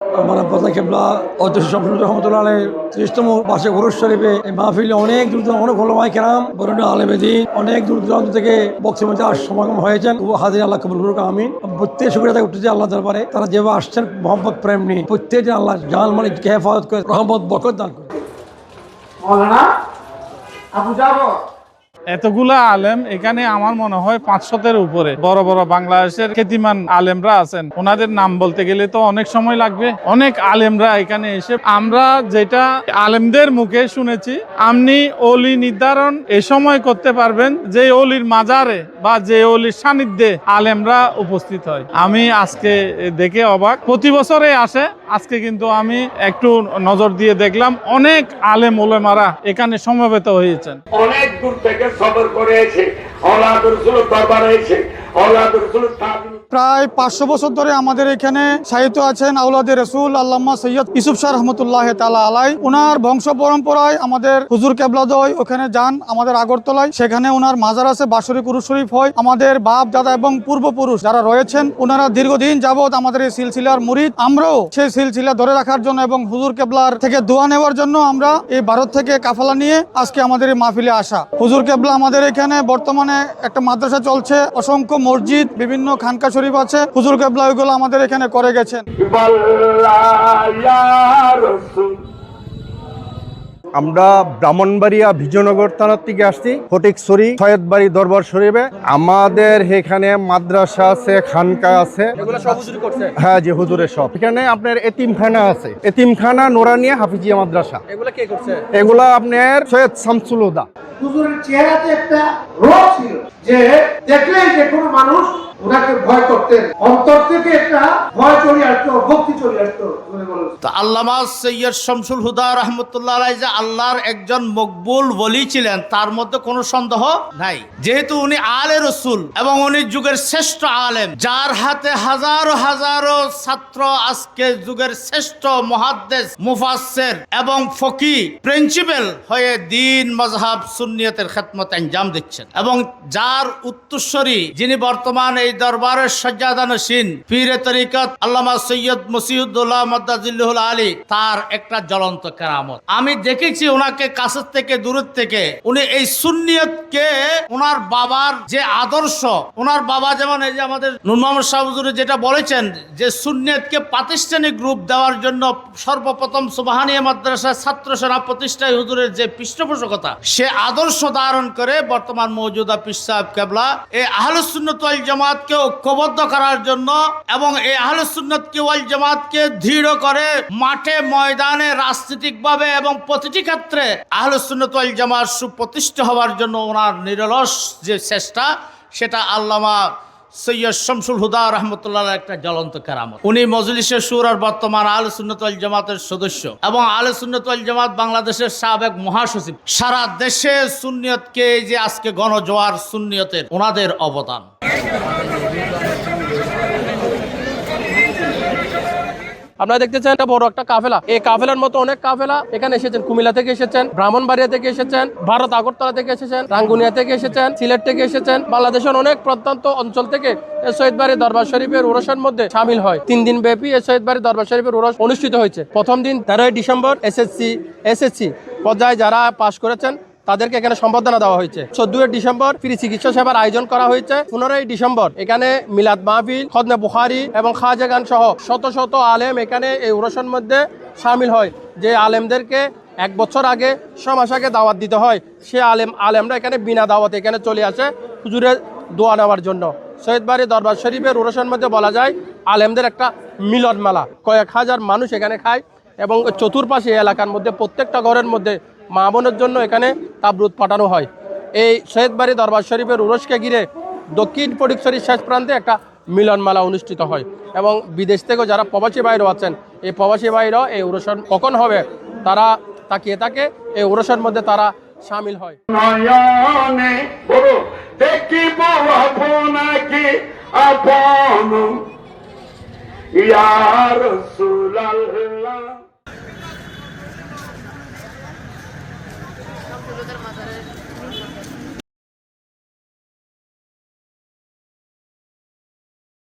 আমার আব্বাস কেবলা অধ্যক্ষ শামসুল রহমতুল্লাহ আলাইহির ৩০তম বার্ষিক উরুস শরীফে এই মাহফিলে অনেক দূর অনেক ওলামায়ে কেরাম বরেণ্য আলেম দ্বীন অনেক দূর দূরান্ত থেকে বক্তব্য সমাগম হয়েছেন। হাজির আল্লাহ কবুল করুক, আমিন। প্রত্যেক শুকরিয়া তাকে উঠেছে আল্লাহ দরবারে, তারা যেভাবে আসছেন মোহাম্মদ প্রেম নিয়ে প্রত্যেকদিন আল্লাহ জান মানে হেফাজত করে রহমত বরকত দান করে। মৌলানা আবু জাফর এতগুলা আলেম এখানে আমার মনে হয় 500-এর উপরে বড় বড় বাংলাদেশের খ্যাতিমান আলেমরা আছেন। ওনাদের নাম বলতে গেলে তো অনেক সময় লাগবে। অনেক আলেমরা এখানে এসে আমরা যেটা আলেমদের মুখে শুনেছি, আপনি অলি নির্ধারণ এ সময় করতে পারবেন যে অলির মাজারে বা যে অলির সান্নিধ্যে আলেমরা উপস্থিত হয়। আমি আজকে দেখে অবাক, প্রতি বছরে আসে, আজকে কিন্তু আমি একটু নজর দিয়ে দেখলাম অনেক আলেম ওলেমারা এখানে সমবেত হয়েছেন। অনেক দূর থেকে সফর করে এসে আওলাদুর রাসূলের দরবারে এসে আওলাদুর রাসূলের তাজিম। প্রায় 500 বছর ধরে আমাদের এখানে সাহিত্য আছেন আওলাদে রসুল আল্লামা সৈয়দ ইউসুফ শাহ রহমতুল্লাহ তাআলা আলাই। ওনার বংশ পরম্পরায় আমাদের হুজুর কেবলাদয় ওখানে যান আমাদের আগরতলায়, সেখানে ওনার মাজার আছে, বাৎসরিক উরুস শরীফ হয়। আমাদের বাপ দাদা এবং পূর্বপুরুষ যারা রয়েছেন ওনারা দীর্ঘদিন যাবৎ আমাদের এই সিলসিলার মুরিদ। আমরাও সেই সিলসিলা ধরে রাখার জন্য এবং হুজুর কেবলার থেকে দোয়া নেওয়ার জন্য আমরা এই ভারত থেকে কাফালা নিয়ে আজকে আমাদের এই মাহফিলে আসা। হুজুর কেবলা আমাদের এখানে বর্তমানে একটা মাদ্রাসা চলছে, অসংখ্য মসজিদ, বিভিন্ন খানকা শরীফ আছে। হুজুর কেবলা ওইগুলো আমাদের এখানে করে গেছেন। আমরা ব্রাহ্মণবাড়িয়া বিজয়নগর থানার থেকে আসছি, ফটিকছড়ি সৈয়দবাড়ি দরবার শরীফে। আমাদের এখানে মাদ্রাসা আছে, খানকা আছে। হ্যাঁ জি, হুজুরের সব। এখানে আপনার এতিমখানা আছে, এতিমখানা নোরানিয়া হাফিজিয়া মাদ্রাসা। এগুলা আপনার সৈয়দ শামসুল হুদা। হুজুরের চেহারাতে একটা রোগ ছিল যে দেখলেই যে কোনো মানুষ ওনাকে ভয় করতেন, অন্তর থেকে একটা ভয় চলে আসতো, ভক্তি চলে আসতো। তো আল্লামা সৈয়দ শামসুল হুদা রাহমাতুল্লাহ আলাইহি যে আল্লাহর একজন মকবুল ওলি ছিলেন তার মধ্যে কোনো সন্দেহ নাই। যেহেতু উনি আলে রসুল এবং উনি যুগের শ্রেষ্ঠ আলেম, যার হাতে হাজারো হাজারো ছাত্র আজকে যুগের শ্রেষ্ঠ মুহাদ্দিস, মুফাসসির এবং ফকিহ, প্রিন্সিপাল হয়ে দ্বীন মাযহাব সুন্নিয়তের খেদমত আঞ্জাম দিচ্ছেন, এবং যার উত্তরসূরি যিনি বর্তমান এই দরবারের সজ্জাদানশীন পীরে তরিকত আল্লামা সৈয়দ মসিউদ্দৌলা মাদ্দাজিল্লুহুল আলী, তার একটা জ্বলন্ত কেরামত। আমি দেখেছি ওনাকে কাছের থেকে দূরের থেকে। উনি এই সুন্নিয়তকে ওনার বাবার যে আদর্শ, ওনার বাবা যেমন এই যে আমাদের নূর মোহাম্মদ শাহ হুজুর যেটা বলেছেন যে সুন্নিয়তকে প্রাতিষ্ঠানিক রূপ দেওয়ার জন্য সর্বপ্রথম সুবহানিয়া মাদ্রাসার ছাত্র সেনা প্রতিষ্ঠায় হুজুরের যে পৃষ্ঠপোষকতা, সে আদর্শ ধারণ করে বর্তমান মওজুদা পীর সাহেব কেবলা এই আহলুস সুন্নাত ওয়াল জামাতকে ঐক্যবদ্ধ করার জন্য এবং এই আহলুস সুন্নাত ওয়াল জামাতকে দৃঢ় করে মাঠে ময়দানে রাজনৈতিকভাবে এবং প্রতিটি ক্ষেত্রে আহলুস সুন্নাত ওয়াল জামাত সুপ্রতিষ্ঠিত হওয়ার জন্য ওনার নিরলস যে চেষ্টা, সেটা আল্লামা সৈয়দ শামসুল হুদা রাহমাতুল্লাহ একটা জ্বলন্ত কেরামত। উনি মজলিসে শুরার বর্তমান আহলে সুন্নাত ওয়াল জামাতের সদস্য এবং আহলে সুন্নাত ওয়াল জামাত বাংলাদেশের সাবেক মহাসচিব। সারা দেশে সুন্নিয়তকে যে আজকে গণজোয়ার সুন্নিয়তের ওনাদের অবদান। আপনারা দেখতেছেন এটা বড় একটা কাফেলা। এই কাফেলার মতো অনেক কাফেলা এখানে এসেছেন। কুমিল্লা থেকে এসেছেন, ব্রাহ্মণবাড়িয়া থেকে এসেছেন, ভারত আগরতলা থেকে এসেছেন, রাঙ্গুনিয়া থেকে এসেছেন, সিলেট থেকে এসেছেন, বাংলাদেশের অনেক প্রত্যন্ত অঞ্চল থেকে সৈয়দবাড়ি দরবার শরীফের উরসের মধ্যে শামিল হয়। 3 দিন ব্যাপী এই সৈয়দবাড়ি দরবার শরীফের উরস অনুষ্ঠিত হয়েছে। প্রথম দিন 13 ডিসেম্বর এসএসসি পর্যায়ে যারা পাশ করেছেন তাদেরকে এখানে সম্বর্ধনা দেওয়া হয়েছে। 14 ডিসেম্বর ফ্রি চিকিৎসা সেবার আয়োজন করা হয়েছে। 15 ডিসেম্বর এখানে মিলাদ মাহফিল, খতনে বুখারী এবং খাজা গান সহ শত শত আলেম এখানে এই উরসের মধ্যে শামিল হয়। যে আলেমদেরকে 1 বছর আগে 6 মাস আগে দাওয়াত দিতে হয়, সে আলেমরা এখানে বিনা দাওয়াতে এখানে চলে আসে হুজুরের দোয়া নেওয়ার জন্য। সৈয়দবাড়ি দরবার শরীফের উরসের মধ্যে বলা যায় আলেমদের একটা মিলন মেলা। কয়েক হাজার মানুষ এখানে খায় এবং চতুর্পাশে এলাকার মধ্যে প্রত্যেকটা ঘরের মধ্যে মা বোনের জন্য এখানে তাবরুদ পাঠানো হয়। এই সৈয়দবাড়ি দরবার শরীফের উরসকে ঘিরে দক্ষিণ ফটিকছড়ির শেষ প্রান্তে একটা মিলনমেলা অনুষ্ঠিত হয় এবং বিদেশ থেকেও যারা প্রবাসী ভাইরাও আছেন, এই প্রবাসী ভাইরাও এই উরসন কখন হবে তারা তাকিয়ে থাকে, এই উরসের মধ্যে তারা শামিল হয়। মাজারে